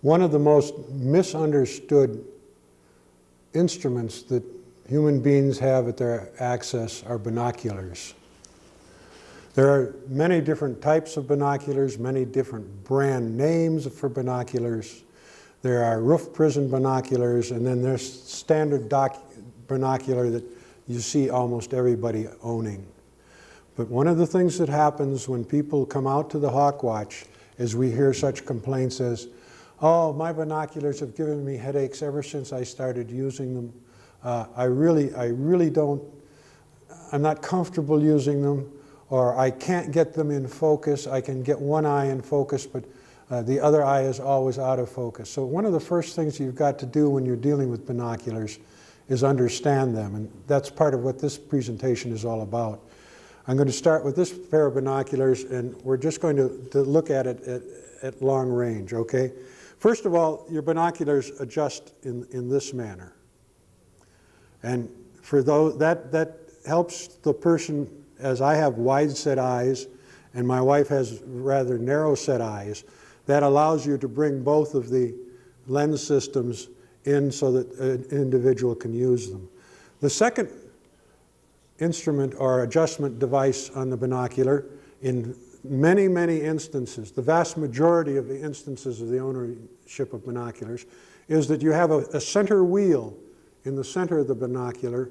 One of the most misunderstood instruments that human beings have at their access are binoculars. There are many different types of binoculars, many different brand names for binoculars. There are roof prism binoculars, and then there's standard binocular that you see almost everybody owning. But one of the things that happens when people come out to the hawk watch is we hear such complaints as, "Oh, my binoculars have given me headaches ever since I started using them. I'm not comfortable using them, or I can't get them in focus. I can get one eye in focus, but the other eye is always out of focus." So one of the first things you've got to do when you're dealing with binoculars is understand them, and that's part of what this presentation is all about. I'm going to start with this pair of binoculars, and we're just going to look at it at long range, okay? First of all, your binoculars adjust in this manner. And for those, that helps the person, as I have wide set eyes and my wife has rather narrow set eyes, that allows you to bring both of the lens systems in so that an individual can use them. The second instrument or adjustment device on the binocular, in many, many instances, the vast majority of the instances of the ownership of binoculars, is that you have a center wheel in the center of the binocular,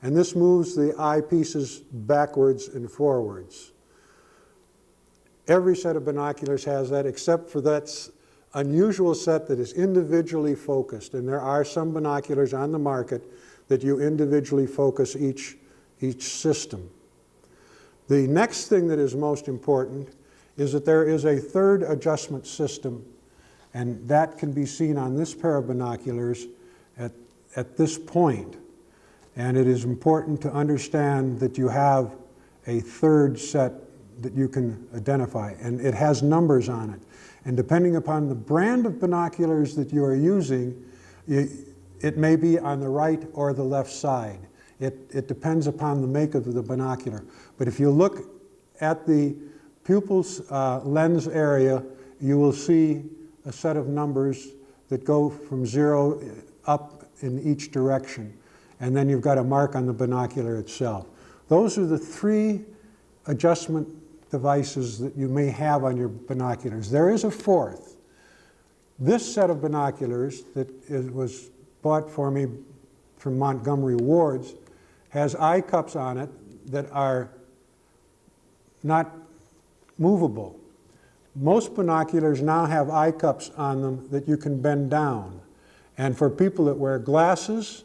and this moves the eyepieces backwards and forwards. Every set of binoculars has that, except for that unusual set that is individually focused, and there are some binoculars on the market that you individually focus each system. The next thing that is most important is that there is a third adjustment system, and that can be seen on this pair of binoculars at this point. And it is important to understand that you have a third set that you can identify, and it has numbers on it. And depending upon the brand of binoculars that you are using, it may be on the right or the left side. It depends upon the make of the binocular. But if you look at the pupil's lens area, you will see a set of numbers that go from 0 up in each direction. And then you've got a mark on the binocular itself. Those are the 3 adjustment devices that you may have on your binoculars. There is a fourth. This set of binoculars that was bought for me from Montgomery Ward's has eye cups on it that are not movable. Most binoculars now have eye cups on them that you can bend down. And for people that wear glasses,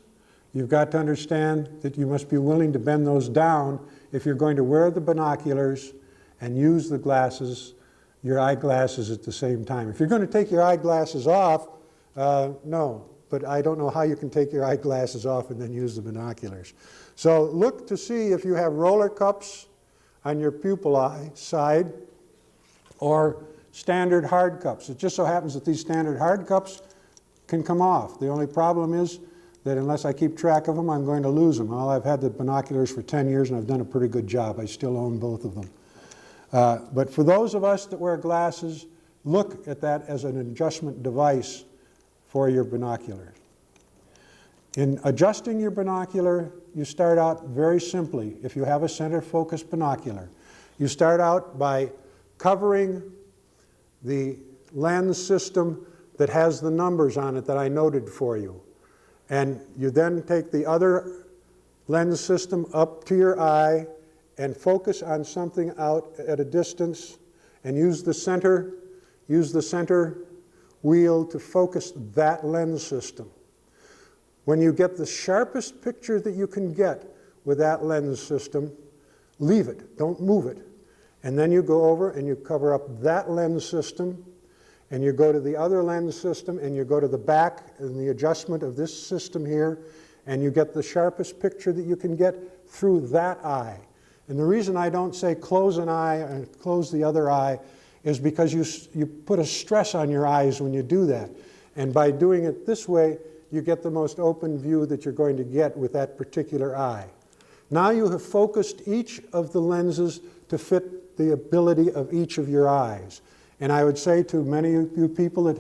you've got to understand that you must be willing to bend those down if you're going to wear the binoculars and use the glasses, your eyeglasses at the same time. If you're going to take your eyeglasses off, no. But I don't know how you can take your eyeglasses off and then use the binoculars. So look to see if you have roller cups on your pupil eye side or standard hard cups. It just so happens that these standard hard cups can come off. The only problem is that unless I keep track of them, I'm going to lose them. Well, I've had the binoculars for 10 years and I've done a pretty good job. I still own both of them. But for those of us that wear glasses, look at that as an adjustment device for your binoculars. In adjusting your binocular, you start out very simply. If you have a center focus binocular, you start out by covering the lens system that has the numbers on it that I noted for you. And you then take the other lens system up to your eye and focus on something out at a distance and use the center wheel to focus that lens system. When you get the sharpest picture that you can get with that lens system, leave it, don't move it. And then you go over and you cover up that lens system, and you go to the other lens system, and you go to the back and the adjustment of this system here, and you get the sharpest picture that you can get through that eye. And the reason I don't say close an eye and close the other eye is because you put a stress on your eyes when you do that. And by doing it this way, you get the most open view that you're going to get with that particular eye. Now you have focused each of the lenses to fit the ability of each of your eyes. And I would say to many of you people that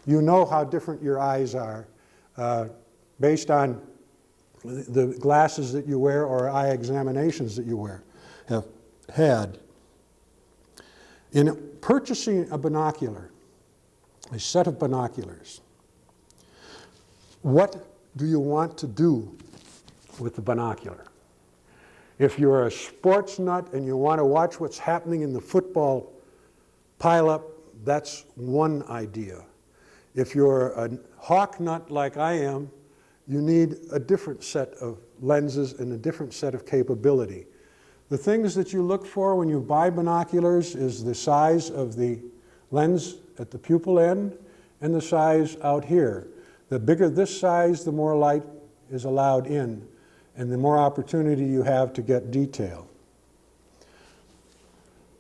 You know how different your eyes are based on the glasses that you wear or eye examinations that you have had. In purchasing a binocular, a set of binoculars, what do you want to do with the binocular? If you're a sports nut and you want to watch what's happening in the football pileup, that's one idea. If you're a hawk nut like I am, you need a different set of lenses and a different set of capability. The things that you look for when you buy binoculars is the size of the lens at the pupil end and the size out here. The bigger this size, the more light is allowed in, and the more opportunity you have to get detail.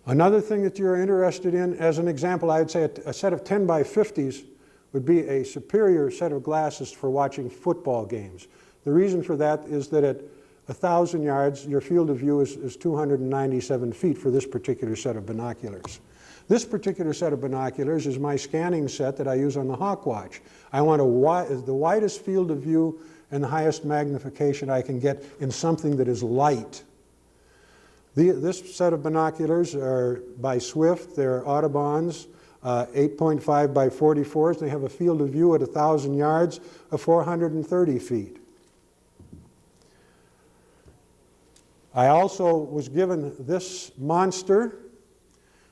Another thing that you're interested in, as an example, I would say a set of 10 by 50s would be a superior set of glasses for watching football games. The reason for that is that at 1,000 yards, your field of view is 297 feet for this particular set of binoculars. This particular set of binoculars is my scanning set that I use on the Hawkwatch. I want the widest field of view and the highest magnification I can get in something that is light. This set of binoculars are by Swift. They're Audubons, 8.5 by 44s. They have a field of view at 1,000 yards of 430 feet. I also was given this monster,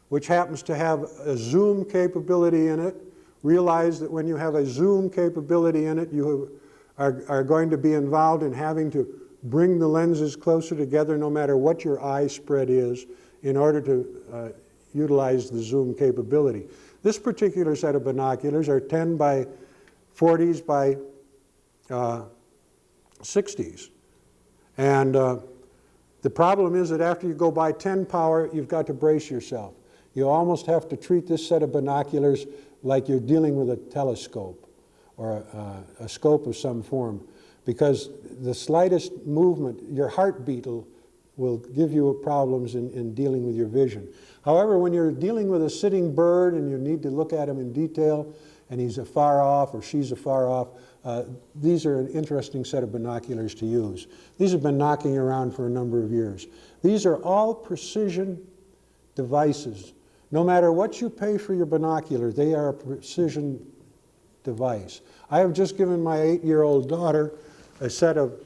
which happens to have a zoom capability in it. Realize that when you have a zoom capability in it, you are going to be involved in having to bring the lenses closer together no matter what your eye spread is in order to utilize the zoom capability. This particular set of binoculars are 10 by 40s by 60s. And the problem is that after you go by 10 power, you've got to brace yourself. You almost have to treat this set of binoculars like you're dealing with a telescope or a scope of some form, because the slightest movement, your heartbeat will give you problems in dealing with your vision. However, when you're dealing with a sitting bird and you need to look at him in detail, and he's afar off or she's afar off, these are an interesting set of binoculars to use. These have been knocking around for a number of years. These are all precision devices. No matter what you pay for your binocular, they are a precision device. I have just given my 8-year-old daughter a set of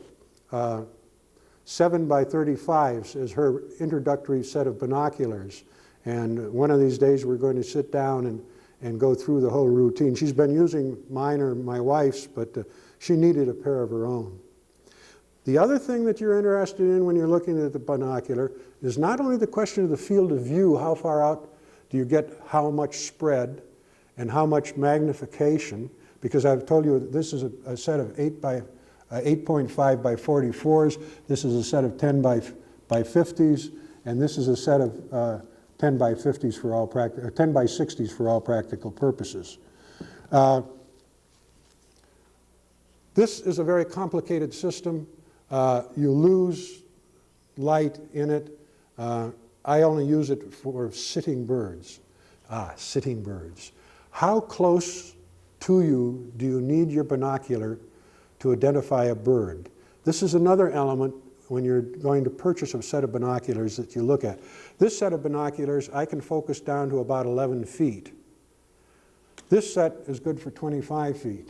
7 by 35s as her introductory set of binoculars. And one of these days we're going to sit down and go through the whole routine. She's been using mine or my wife's, but she needed a pair of her own. The other thing that you're interested in when you're looking at the binocular is not only the question of the field of view, how far out do you get how much spread and how much magnification, because I've told you this is a set of 8.5 by 44s, this is a set of 10 by 50s, and this is a set of 10 by 50s for all 10 by 60s for all practical purposes. This is a very complicated system. You lose light in it. I only use it for sitting birds. Sitting birds. How close to you do you need your binocular to identify a bird? This is another element when you're going to purchase a set of binoculars that you look at. This set of binoculars, I can focus down to about 11 feet. This set is good for 25 feet.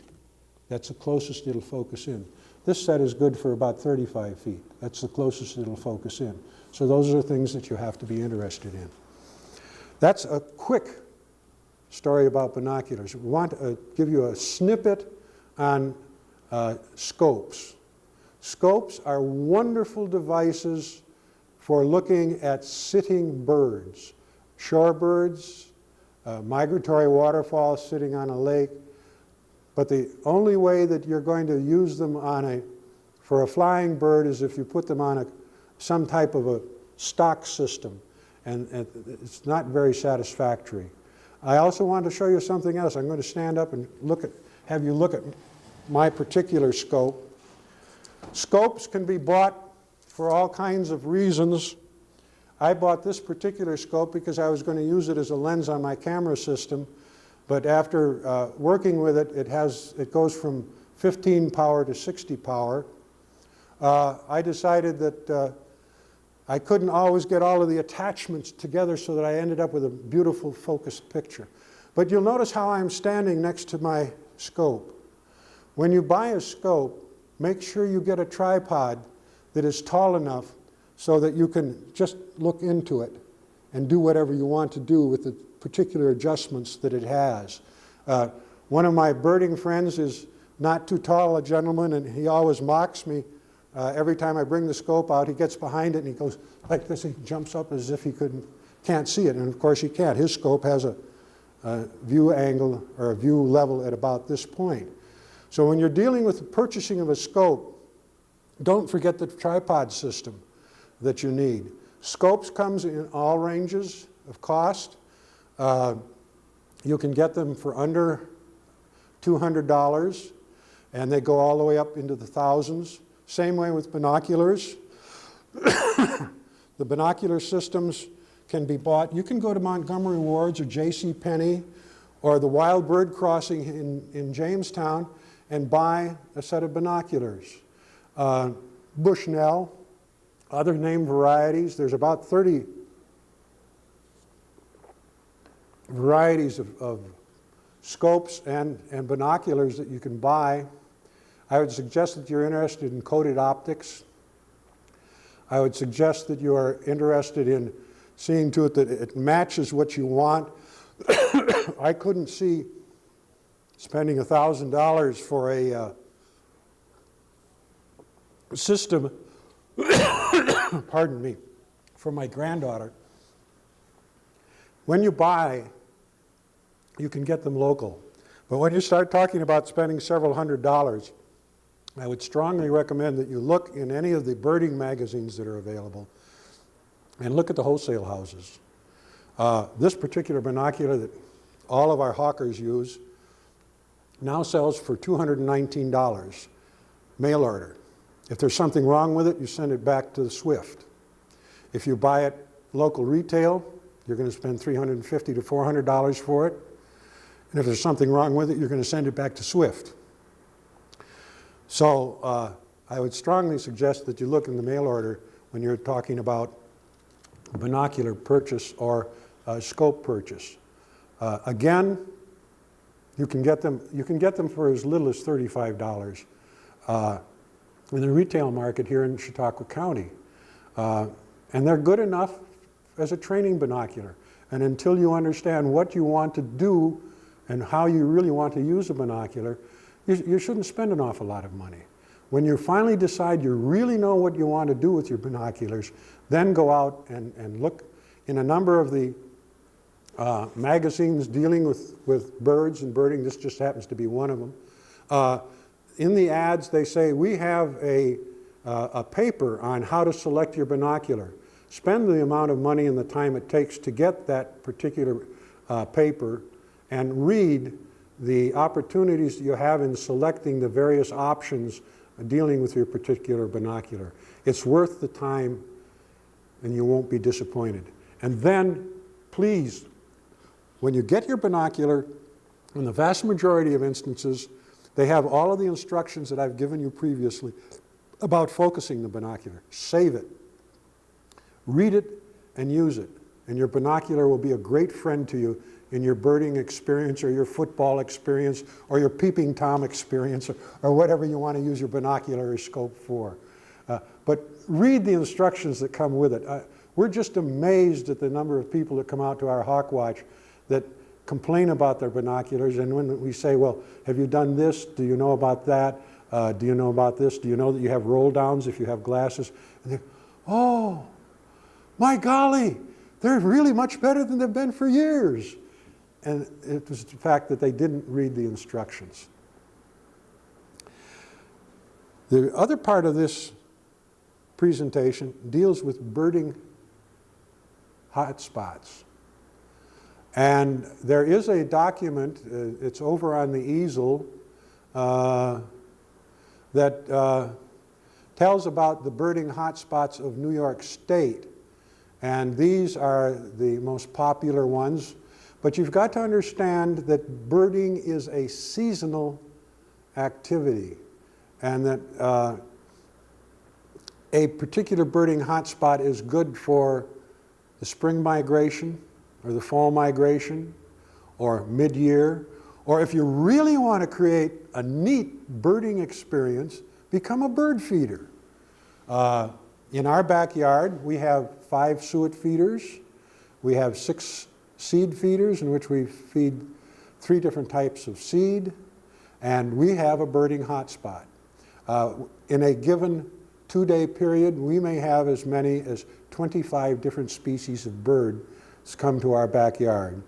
That's the closest it'll focus in. This set is good for about 35 feet. That's the closest it'll focus in. So those are things that you have to be interested in. That's a quick story about binoculars. We want to give you a snippet on scopes. Scopes are wonderful devices for looking at sitting birds, shorebirds, migratory waterfalls sitting on a lake. But the only way that you're going to use them for a flying bird is if you put them on some type of a stock system, and it's not very satisfactory. I also want to show you something else. I'm going to stand up and have you look at my particular scope. Scopes can be bought for all kinds of reasons. I bought this particular scope because I was going to use it as a lens on my camera system. But after working with it, it goes from 15 power to 60 power. I decided that I couldn't always get all of the attachments together so that I ended up with a beautiful focused picture. But you'll notice how I'm standing next to my scope. When you buy a scope, make sure you get a tripod that is tall enough so that you can just look into it and do whatever you want to do with the particular adjustments that it has. One of my birding friends is not too tall a gentleman, and he always mocks me. Every time I bring the scope out, he gets behind it and he goes like this. He jumps up as if he can't see it, and of course he can't. His scope has a view angle or a view level at about this point. So when you're dealing with the purchasing of a scope, don't forget the tripod system that you need. Scopes comes in all ranges of cost. You can get them for under $200, and they go all the way up into the thousands. Same way with binoculars. The binocular systems can be bought. You can go to Montgomery Ward's or J.C. Penney or the Wild Bird Crossing in Jamestown and buy a set of binoculars. Bushnell, other name varieties. There's about 30 varieties of scopes and binoculars that you can buy. I would suggest that you're interested in coated optics. I would suggest that you are interested in seeing to it that it matches what you want. I couldn't see spending $1,000 for a system, pardon me, for my granddaughter. When you buy, you can get them local. But when you start talking about spending several $100s, I would strongly recommend that you look in any of the birding magazines that are available and look at the wholesale houses. This particular binocular that all of our hawkers use now sells for $219, mail order. If there's something wrong with it, you send it back to the Swift. If you buy it local retail, you're going to spend $350 to $400 for it. And if there's something wrong with it, you're going to send it back to Swift. So I would strongly suggest that you look in the mail order when you're talking about binocular purchase or scope purchase. Again, you can get them for as little as $35 in the retail market here in Chautauqua County. And they're good enough as a training binocular. And until you understand what you want to do and how you really want to use a binocular, you shouldn't spend an awful lot of money. When you finally decide you really know what you want to do with your binoculars, then go out and look in a number of the magazines dealing with birds and birding. This just happens to be one of them. In the ads, they say, we have a paper on how to select your binocular. Spend the amount of money and the time it takes to get that particular paper and read the opportunities that you have in selecting the various options dealing with your particular binocular. It's worth the time and you won't be disappointed. And then, please, when you get your binocular, in the vast majority of instances, they have all of the instructions that I've given you previously about focusing the binocular. Save it. Read it and use it. And your binocular will be a great friend to you in your birding experience or your football experience or your peeping Tom experience or whatever you want to use your binocular or scope for. But read the instructions that come with it. We're just amazed at the number of people that come out to our Hawk Watch that complain about their binoculars, and when we say, well, have you done this? Do you know about that? Do you know about this? Do you know that you have roll downs if you have glasses? And they, oh, my golly, they're really much better than they've been for years. And it was the fact that they didn't read the instructions. The other part of this presentation deals with birding hotspots. And there is a document, it's over on the easel, that tells about the birding hotspots of New York State. And these are the most popular ones. But you've got to understand that birding is a seasonal activity, and that a particular birding hotspot is good for the spring migration or the fall migration or mid-year, or if you really want to create a neat birding experience, become a bird feeder. In our backyard, we have 5 suet feeders. We have 6 seed feeders in which we feed 3 different types of seed, and we have a birding hotspot. In a given 2-day period, we may have as many as 25 different species of birds come to our backyard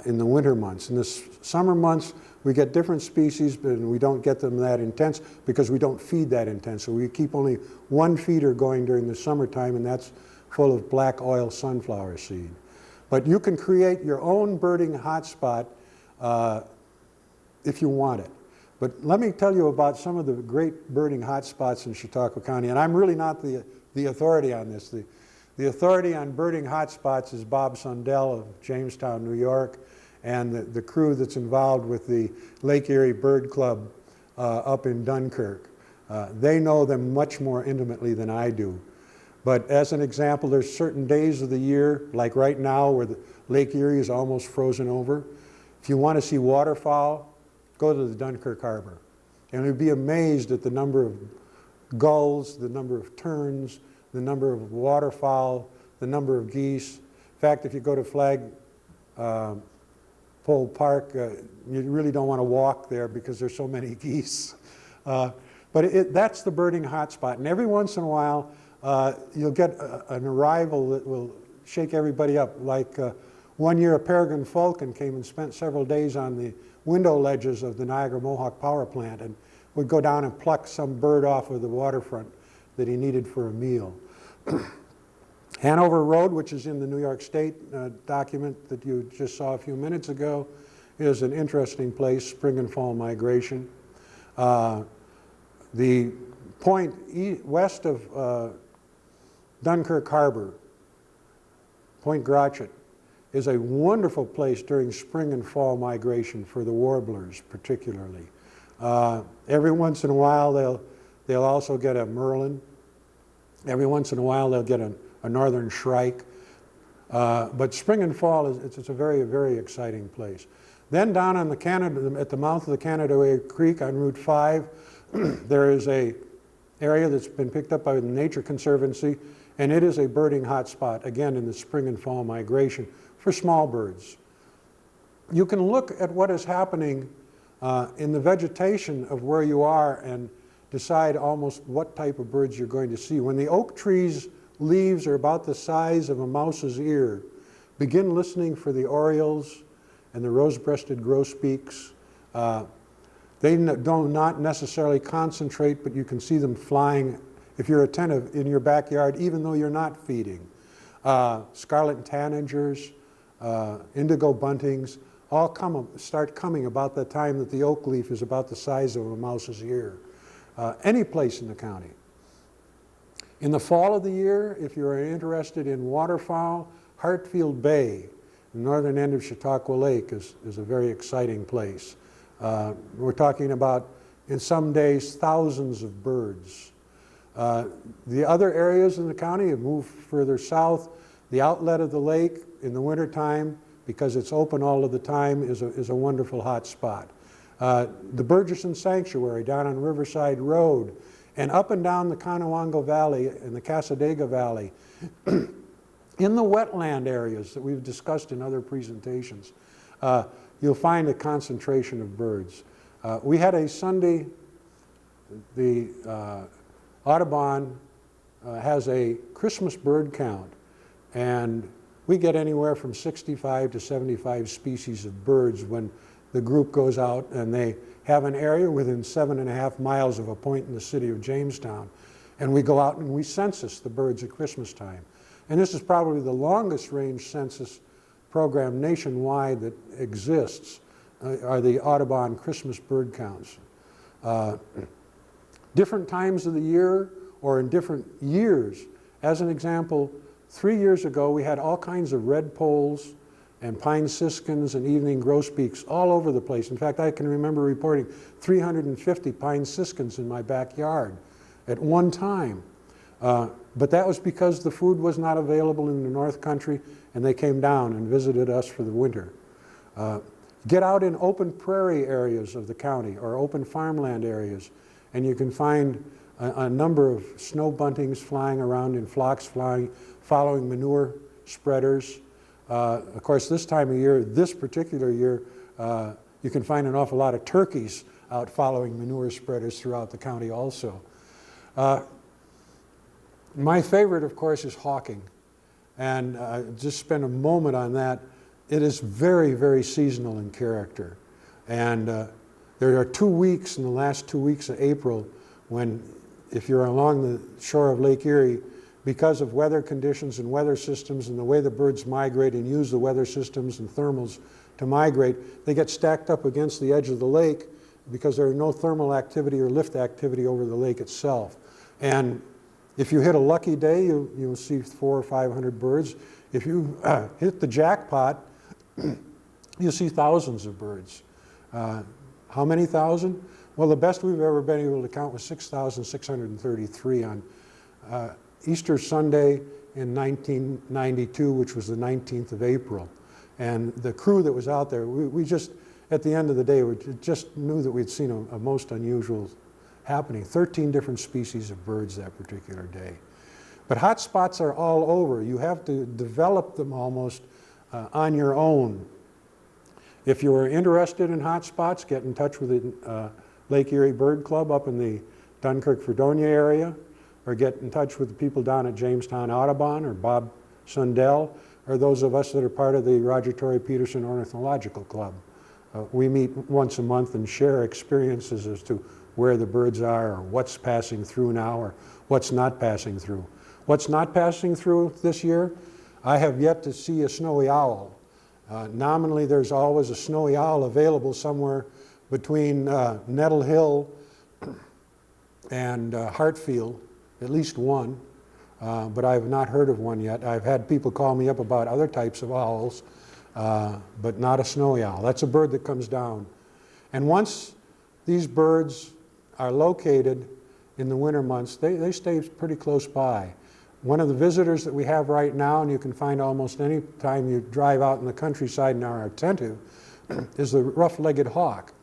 in the winter months. In the summer months, we get different species, but we don't get them that intense because we don't feed that intense. So we keep only 1 feeder going during the summertime, and that's full of black oil sunflower seed. But you can create your own birding hotspot if you want it. But let me tell you about some of the great birding hotspots in Chautauqua County, and I'm really not the authority on this. The authority on birding hotspots is Bob Sundell of Jamestown, New York, and the crew that's involved with the Lake Erie Bird Club up in Dunkirk. They know them much more intimately than I do. But as an example, there's certain days of the year, like right now where the Lake Erie is almost frozen over. If you want to see waterfowl, go to the Dunkirk Harbor. And you'll be amazed at the number of gulls, the number of terns, the number of waterfowl, the number of geese. In fact, if you go to Flagpole Park, you really don't want to walk there because there's so many geese. But that's the birding hotspot. And every once in a while, you'll get an arrival that will shake everybody up. Like one year, a peregrine falcon came and spent several days on the window ledges of the Niagara Mohawk power plant and would go down and pluck some bird off of the waterfront that he needed for a meal. Hanover Road, which is in the New York State document that you just saw a few minutes ago, is an interesting place, spring and fall migration. The point west of Dunkirk Harbor, Point Gratiot, is a wonderful place during spring and fall migration for the warblers particularly. Every once in a while they'll also get a merlin. Every once in a while they'll get a northern shrike. But spring and fall, it's a very, very exciting place. Then down on at the mouth of the Canada Creek on Route 5, there is a area that's been picked up by the Nature Conservancy, and it is a birding hotspot, again in the spring and fall migration for small birds. You can look at what is happening in the vegetation of where you are and decide almost what type of birds you're going to see. When the oak tree's leaves are about the size of a mouse's ear, begin listening for the orioles and the rose-breasted grosbeaks. They do not necessarily concentrate, but you can see them flying if you're attentive in your backyard, even though you're not feeding. Scarlet tanagers, indigo buntings, all start coming about the time that the oak leaf is about the size of a mouse's ear. Any place in the county. In the fall of the year, if you're interested in waterfowl, Hartfield Bay, the northern end of Chautauqua Lake, is a very exciting place. We're talking about, in some days, thousands of birds. The other areas in the county have moved further south. The outlet of the lake in the wintertime, because it's open all of the time, is a wonderful hot spot. The Burgesson Sanctuary down on Riverside Road and up and down the Conowongo Valley and the Cassadaga Valley, in the wetland areas that we've discussed in other presentations, you'll find a concentration of birds. We had a Sunday, the Audubon has a Christmas bird count, and we get anywhere from 65 to 75 species of birds when the group goes out, and they have an area within 7.5 miles of a point in the city of Jamestown. And we go out and we census the birds at Christmas time. And this is probably the longest range census program nationwide that exists, are the Audubon Christmas bird counts. Different times of the year or in different years. As an example, 3 years ago we had all kinds of redpolls and pine siskins and evening grosbeaks all over the place. In fact, I can remember reporting 350 pine siskins in my backyard at one time. But that was because the food was not available in the North Country, and they came down and visited us for the winter. Get out in open prairie areas of the county or open farmland areas, and you can find a number of snow buntings flying around in flocks, following manure spreaders. Of course, this time of year, this particular year, you can find an awful lot of turkeys out following manure spreaders throughout the county also. My favorite, of course, is hawking, and just spend a moment on that. It is very, very seasonal in character, and there are 2 weeks in the last 2 weeks of April when, if you're along the shore of Lake Erie, because of weather conditions and weather systems and the way the birds migrate and use the weather systems and thermals to migrate, they get stacked up against the edge of the lake because there are no thermal activity or lift activity over the lake itself. And if you hit a lucky day, you'll see 400 or 500 birds. If you hit the jackpot, you'll see thousands of birds. How many thousand? Well, the best we've ever been able to count was 6,633 on Easter Sunday in 1992, which was the 19th of April. And the crew that was out there, we just, at the end of the day, we just knew that we'd seen a most unusual happening. 13 different species of birds that particular day. But hot spots are all over. You have to develop them almost on your own. If you are interested in hot spots, get in touch with the Lake Erie Bird Club up in the Dunkirk-Fredonia area, or get in touch with the people down at Jamestown Audubon or Bob Sundell, or those of us that are part of the Roger Torrey Peterson Ornithological Club. We meet once a month and share experiences as to where the birds are, or what's passing through now, or what's not passing through. What's not passing through this year? I have yet to see a snowy owl. Nominally, there's always a snowy owl available somewhere between Nettle Hill and Hartfield, at least one, but I have not heard of one yet. I've had people call me up about other types of owls, but not a snowy owl. That's a bird that comes down. And once these birds are located in the winter months, they stay pretty close by. One of the visitors that we have right now, and you can find almost any time you drive out in the countryside and are attentive, is the rough-legged hawk.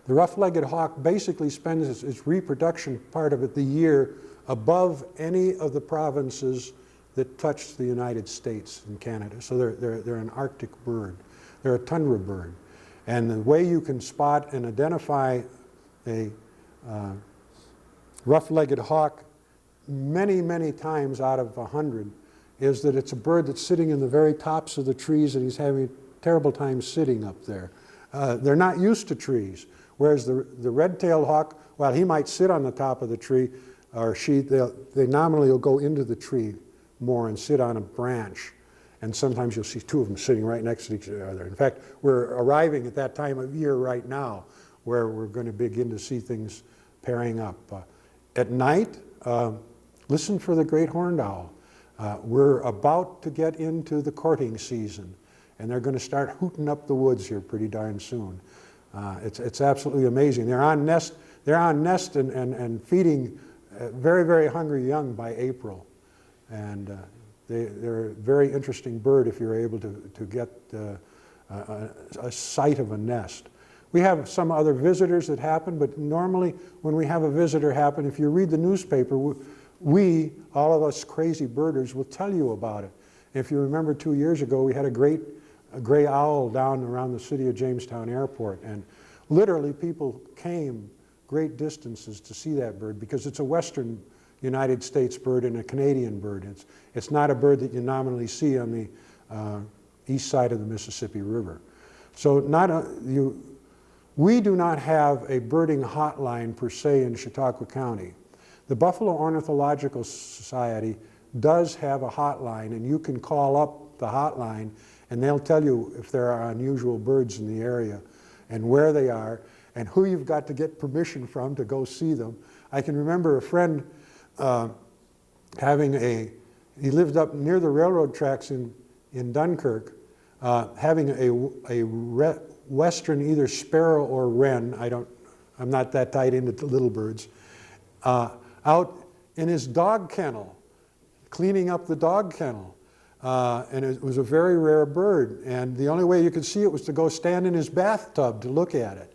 The rough-legged hawk basically spends its reproduction part of it the year above any of the provinces that touch the United States and Canada. So they're an Arctic bird. They're a tundra bird. And the way you can spot and identify a rough-legged hawk many, many times out of 100 is that it's a bird that's sitting in the very tops of the trees, and he's having a terrible time sitting up there. They're not used to trees, whereas the red-tailed hawk, while he might sit on the top of the tree, or she, they nominally will go into the tree more and sit on a branch. And sometimes you'll see two of them sitting right next to each other. In fact, we're arriving at that time of year right now where we're going to begin to see things pairing up. At night, listen for the great horned owl. We're about to get into the courting season, and they're going to start hooting up the woods here pretty darn soon. It's absolutely amazing. They're on nest and feeding very, very hungry young by April. And they're a very interesting bird if you're able to get a sight of a nest. We have some other visitors that happen, but normally when we have a visitor happen, if you read the newspaper, we, all of us crazy birders, will tell you about it. If you remember 2 years ago, we had a gray owl down around the city of Jamestown Airport, and literally people came great distances to see that bird because it's a western United States bird and a Canadian bird. It's not a bird that you nominally see on the east side of the Mississippi River. So we do not have a birding hotline per se in Chautauqua County. The Buffalo Ornithological Society does have a hotline, and you can call up the hotline and they'll tell you if there are unusual birds in the area and where they are and who you've got to get permission from to go see them. I can remember a friend he lived up near the railroad tracks in Dunkirk, having a western either sparrow or wren, I'm not that tied into the little birds, out in his dog kennel, cleaning up the dog kennel. And it was a very rare bird, and the only way you could see it was to go stand in his bathtub to look at it.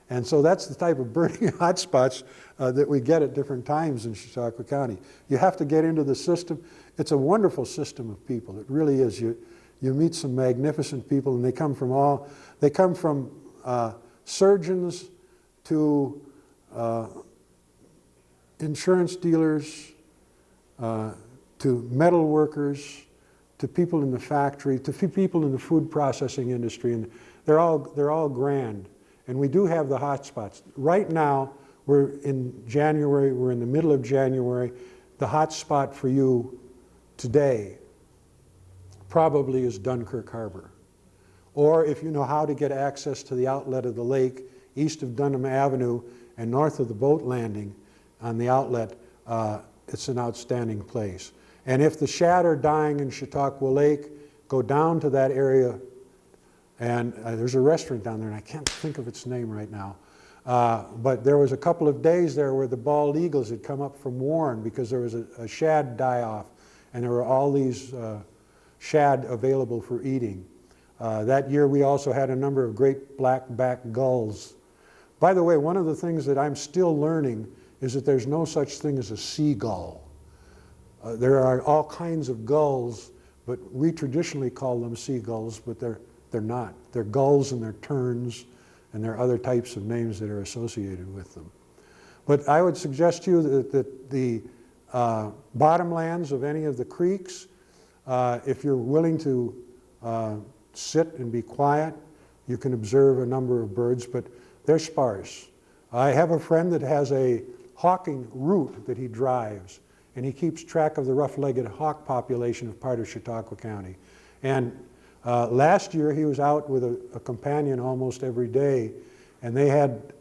And so that's the type of birding hotspots that we get at different times in Chautauqua County. You have to get into the system. It's a wonderful system of people. It really is. You meet some magnificent people, and they come from surgeons to insurance dealers, to metal workers, to people in the factory, to people in the food processing industry, and they're all grand. And we do have the hot spots. Right now, we're in January, we're in the middle of January. The hot spot for you today probably is Dunkirk Harbor. Or if you know how to get access to the outlet of the lake, east of Dunham Avenue and north of the boat landing on the outlet, it's an outstanding place. And if the shad are dying in Chautauqua Lake, go down to that area, and there's a restaurant down there, and I can't think of its name right now. But there was a couple of days there where the bald eagles had come up from Warren because there was a shad die-off, and there were all these shad available for eating. That year we also had a number of great black-backed gulls. By the way, one of the things that I'm still learning is that there's no such thing as a seagull. There are all kinds of gulls, but we traditionally call them seagulls, but they're not. They're gulls and they're terns, and there are other types of names that are associated with them. But I would suggest to you that the bottomlands of any of the creeks, if you're willing to sit and be quiet, you can observe a number of birds, but they're sparse. I have a friend that has a hawking route that he drives, and he keeps track of the rough-legged hawk population of part of Chautauqua County. And last year he was out with a companion almost every day, and they had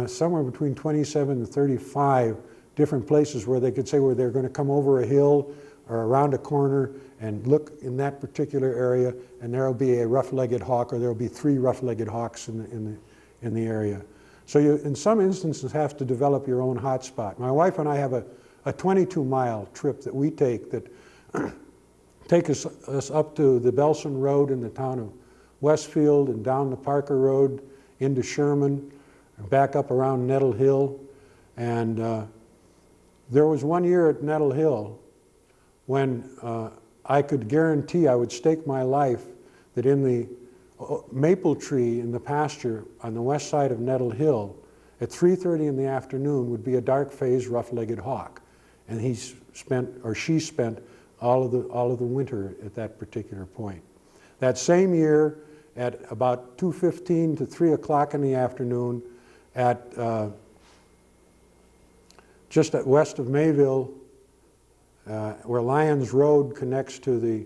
somewhere between 27 and 35 different places where they could say where they're going to come over a hill or around a corner and look in that particular area, and there will be a rough-legged hawk, or there will be 3 rough-legged hawks in the area. So you, in some instances, have to develop your own hotspot. My wife and I have a 22-mile trip that we take that take us up to the Belson Road in the town of Westfield and down the Parker Road into Sherman and back up around Nettle Hill. And there was one year at Nettle Hill when I could guarantee, I would stake my life that in the maple tree in the pasture on the west side of Nettle Hill at 3:30 in the afternoon would be a dark-phased rough-legged hawk. And he spent, or she spent, all of the winter at that particular point. That same year, at about 2:15 to 3 o'clock in the afternoon, at just west of Mayville, where Lyons Road connects to the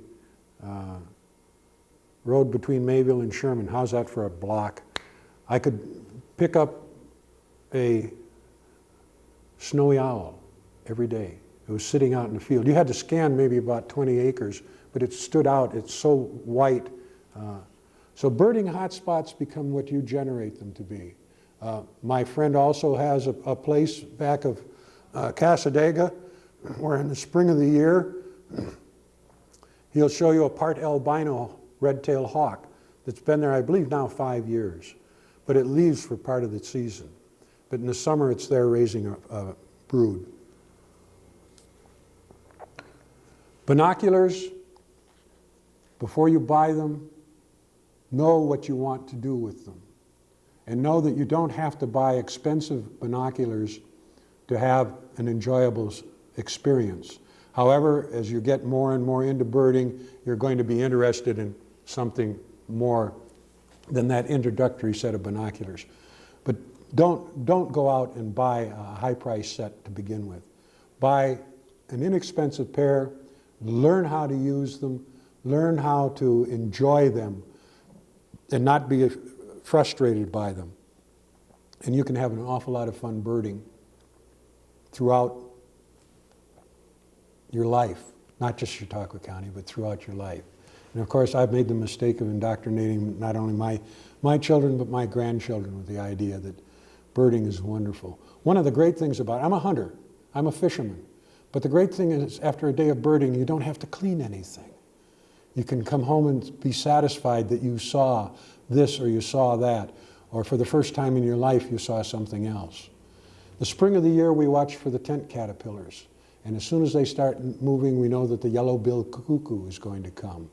road between Mayville and Sherman. How's that for a block? I could pick up a snowy owl every day. It was sitting out in the field. You had to scan maybe about 20 acres, but it stood out. It's so white. So birding hotspots become what you generate them to be. My friend also has a place back of Cassadaga where in the spring of the year, he'll show you a part albino red-tailed hawk that's been there, I believe, now 5 years. But it leaves for part of the season. But in the summer, it's there raising a brood. Binoculars, before you buy them, know what you want to do with them. And know that you don't have to buy expensive binoculars to have an enjoyable experience. However, as you get more and more into birding, you're going to be interested in something more than that introductory set of binoculars. But don't go out and buy a high-priced set to begin with. Buy an inexpensive pair, learn how to use them, learn how to enjoy them, and not be frustrated by them. And you can have an awful lot of fun birding throughout your life, not just Chautauqua County, but throughout your life. And of course, I've made the mistake of indoctrinating not only my children, but my grandchildren with the idea that birding is wonderful. One of the great things about it, I'm a hunter, I'm a fisherman, but the great thing is after a day of birding, you don't have to clean anything. You can come home and be satisfied that you saw this or you saw that, or for the first time in your life, you saw something else. The spring of the year, we watch for the tent caterpillars. And as soon as they start moving, we know that the yellow-billed cuckoo is going to come.